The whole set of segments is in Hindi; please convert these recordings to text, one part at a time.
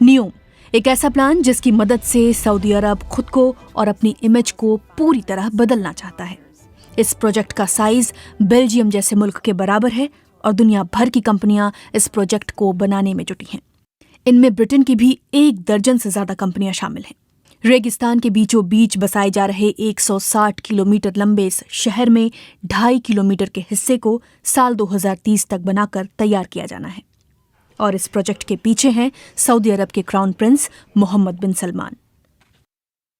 नियोम एक ऐसा प्लान जिसकी मदद से सऊदी अरब खुद को और अपनी इमेज को पूरी तरह बदलना चाहता है। इस प्रोजेक्ट का साइज बेल्जियम जैसे मुल्क के बराबर है और दुनिया भर की कंपनियां इस प्रोजेक्ट को बनाने में जुटी हैं। इनमें ब्रिटेन की भी 1 दर्जन से ज्यादा कंपनियां शामिल हैं। रेगिस्तान के बीचों बीच बसाए जा रहे 160 किलोमीटर लंबे इस शहर में 2.5 किलोमीटर के हिस्से को साल 2030 तक बनाकर तैयार किया जाना है। और इस प्रोजेक्ट के पीछे हैं सऊदी अरब के crown prince Mohammed bin Salman.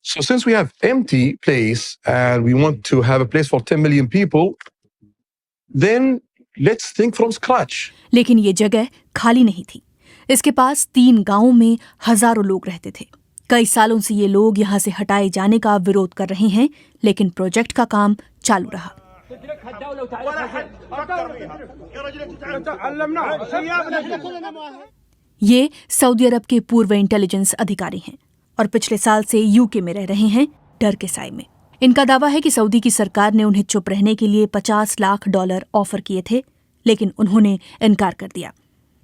So since we have empty place and we want to have a place for 10 million people, then let's think from scratch. लेकिन ये जगह खाली नहीं थी। इसके पास 3 गांवों में हजारों लोग रहते थे। कई सालों से ये लोग यहाँ से हटाए जाने का विरोध कर रहे हैं, लेकिन प्रोजेक्ट का काम चालू रहा। ये सऊदी अरब के पूर्व इंटेलिजेंस अधिकारी हैं और पिछले साल से यूके में रह रहे हैं डर के साए में। इनका दावा है कि सऊदी की सरकार ने उन्हें चुप रहने के लिए $50 लाख ऑफर किए थे, लेकिन उन्होंने इनकार कर दिया।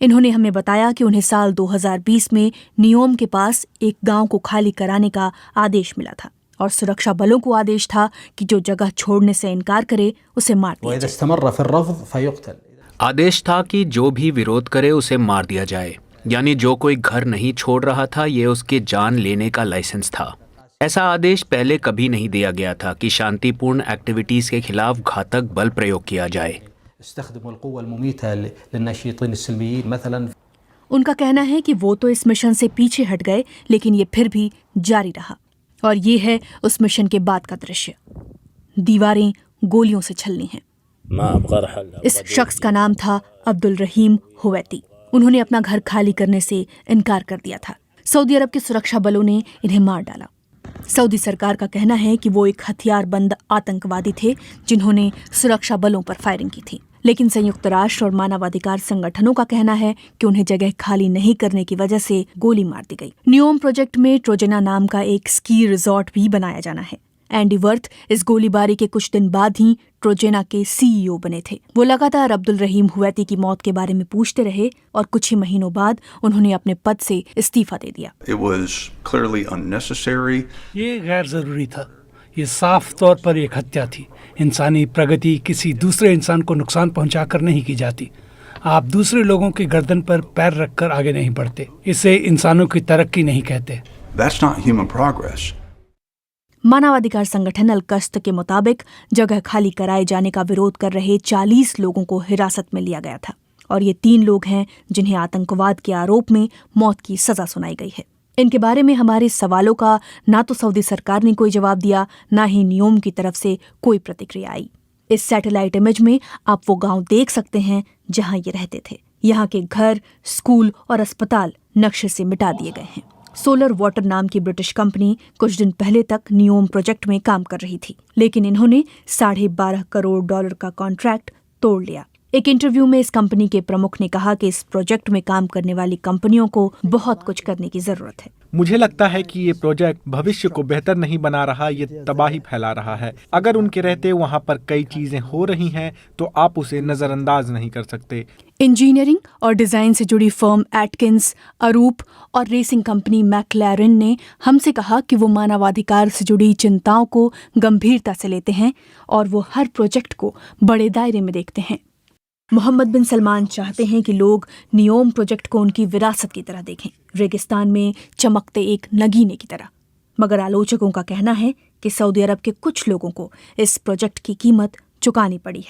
इन्होंने हमें बताया कि उन्हें साल 2020 में नियोम के पास एक गांव को खाली कराने का आदेश मिला था और सुरक्षा बलों को आदेश था कि जो जगह छोड़ने से इनकार करे उसे मार दिया जाए। आदेश था कि जो भी विरोध करे उसे मार दिया जाए, यानी जो कोई घर नहीं छोड़ रहा था ये उसके जान लेने का लाइसेंस था। ऐसा आदेश पहले कभी नहीं दिया गया था कि शांतिपूर्ण एक्टिविटीज के खिलाफ घातक बल प्रयोग किया जाए। उनका कहना है कि वो तो इस मिशन से पीछे हट गए, लेकिन ये फिर भी जारी रहा। और ये है उस मिशन के बाद का दृश्य। दीवारें गोलियों से छलनी हैं। इस शख्स का नाम था अब्दुल रहीम हुवैती। उन्होंने अपना घर खाली करने से इनकार कर दिया था। सऊदी अरब के सुरक्षा बलों ने इन्हें मार डाला। सऊदी सरकार का कहना है कि वो एक हथियारबंद आतंकवादी थे जिन्होंने सुरक्षा बलों पर फायरिंग की थी, लेकिन संयुक्त राष्ट्र और मानवाधिकार संगठनों का कहना है कि उन्हें जगह खाली नहीं करने की वजह से गोली मार दी गई। नियोम प्रोजेक्ट में ट्रोजना नाम का एक स्की रिजॉर्ट भी बनाया जाना है। एंडी वर्थ इस गोलीबारी के कुछ दिन बाद ही ट्रोजेना के सीईओ बने थे। वो लगातार अब्दुल रहीम हुवैती की मौत के बारे में पूछते रहे और कुछ ही महीनों बाद उन्होंने अपने पद से इस्तीफा दे दिया। ये गैर जरूरी था। ये साफ तौर पर एक हत्या थी। इंसानी प्रगति किसी दूसरे इंसान को नुकसान पहुंचाकर नहीं की जाती। आप दूसरे लोगों की गर्दन पर पैर रखकर आगे नहीं बढ़ते। इसे इंसानों की तरक्की नहीं कहते। That's not human progress. मानवाधिकार संगठन अल-कश्त के मुताबिक जगह खाली कराए जाने का विरोध कर रहे 40 लोगों को हिरासत में लिया गया था और ये 3 लोग हैं जिन्हें आतंकवाद के आरोप में मौत की सजा सुनाई गई है। इनके बारे में हमारे सवालों का ना तो सऊदी सरकार ने कोई जवाब दिया, ना ही नियोम की तरफ से कोई प्रतिक्रिया आई। इस सैटेलाइट इमेज में आप वो गांव देख सकते हैं जहां ये रहते थे। यहाँ के घर, स्कूल और अस्पताल नक्शे से मिटा दिए गए हैं। सोलर वाटर नाम की ब्रिटिश कंपनी कुछ दिन पहले तक नियोम प्रोजेक्ट में काम कर रही थी, लेकिन इन्होंने $12.5 करोड़ का कॉन्ट्रैक्ट तोड़ लिया। एक इंटरव्यू में इस कंपनी के प्रमुख ने कहा कि इस प्रोजेक्ट में काम करने वाली कंपनियों को बहुत कुछ करने की जरूरत है। मुझे लगता है कि ये प्रोजेक्ट भविष्य को बेहतर नहीं बना रहा, ये तबाही फैला रहा है। अगर उनके रहते वहाँ पर कई चीजें हो रही हैं तो आप उसे नजरअंदाज नहीं कर सकते। इंजीनियरिंग और डिजाइन से जुड़ी फर्म एटकिंस, अरूप और रेसिंग कंपनी मैक्लैरेन ने हमसे कहा कि वो मानवाधिकार से जुड़ी चिंताओं को गंभीरता से लेते हैं और वो हर प्रोजेक्ट को बड़े दायरे में देखते हैं। मोहम्मद बिन सलमान चाहते हैं कि लोग नियोम प्रोजेक्ट को उनकी विरासत की तरह देखें, रेगिस्तान में चमकते एक नगीने की तरह। मगर आलोचकों का कहना है कि सऊदी अरब के कुछ लोगों को इस प्रोजेक्ट की कीमत चुकानी पड़ी है।